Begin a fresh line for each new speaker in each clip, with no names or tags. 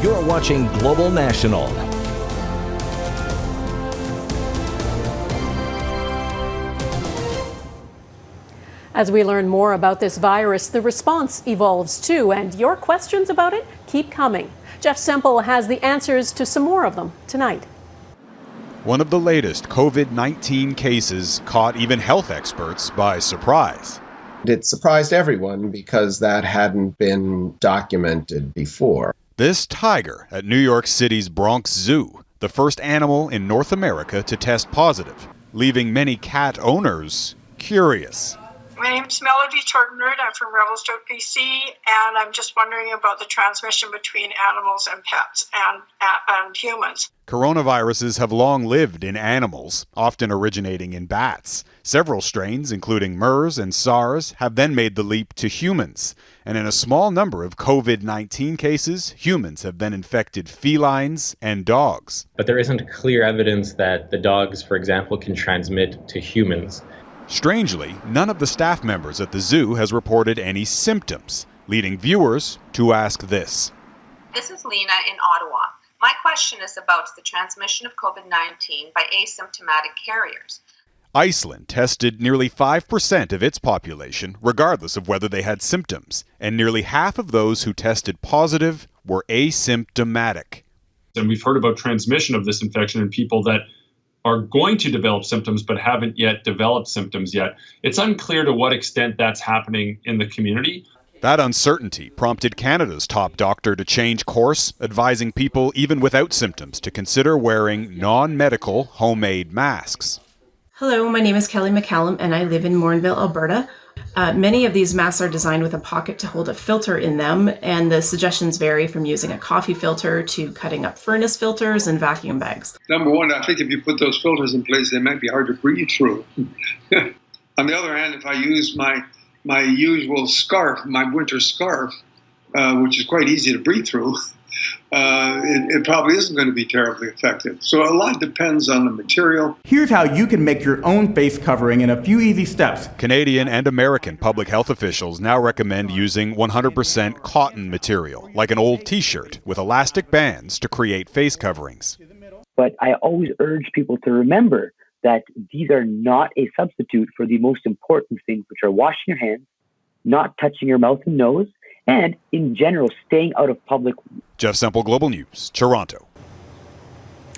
You're watching Global National.
As we learn more about this virus, the response evolves too, and your questions about it keep coming. Jeff Semple has the answers to some more of them tonight.
One of the latest COVID-19 cases caught even health experts by surprise.
It surprised everyone because that hadn't been documented before.
This tiger at New York City's Bronx Zoo, the first animal in North America to test positive, leaving many cat owners curious.
My name's Melody Tortenrud. I'm from Revelstoke, BC, and I'm just wondering about the transmission between animals and pets and humans.
Coronaviruses have long lived in animals, often originating in bats. Several strains, including MERS and SARS, have then made the leap to humans. And in a small number of COVID-19 cases, humans have then infected felines and dogs.
But there isn't clear evidence that the dogs, for example, can transmit to humans.
Strangely, none of the staff members at the zoo has reported any symptoms, leading viewers to ask this.
This is Lena in Ottawa. My question is about the transmission of COVID-19 by asymptomatic carriers.
Iceland tested nearly 5% of its population, regardless of whether they had symptoms, and nearly half of those who tested positive were asymptomatic.
And we've heard about transmission of this infection in people that are going to develop symptoms but haven't yet developed symptoms yet. It's unclear to what extent that's happening in the community.
That uncertainty prompted Canada's top doctor to change course, advising people even without symptoms to consider wearing non-medical homemade masks.
Hello, my name is Kelly McCallum and I live in Morinville, Alberta. Many of these masks are designed with a pocket to hold a filter in them, and the suggestions vary from using a coffee filter to cutting up furnace filters and vacuum bags.
Number one, I think if you put those filters in place, they might be hard to breathe through. On the other hand, if I use my usual scarf, my winter scarf, which is quite easy to breathe through, it probably isn't going to be terribly effective. So a lot depends on the material.
Here's how you can make your own face covering in a few easy steps.
Canadian and American public health officials now recommend using 100% cotton material, like an old t-shirt, with elastic bands to create face coverings.
But I always urge people to remember that these are not a substitute for the most important things, which are washing your hands, not touching your mouth and nose, and, in general, staying out of public.
Jeff Semple, Global News, Toronto.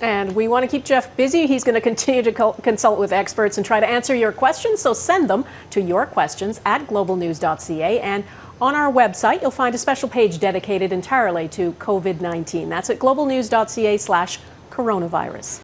And we want to keep Jeff busy. He's going to continue to consult with experts and try to answer your questions, so send them to yourquestions@globalnews.ca. And on our website, you'll find a special page dedicated entirely to COVID-19. That's at globalnews.ca/coronavirus.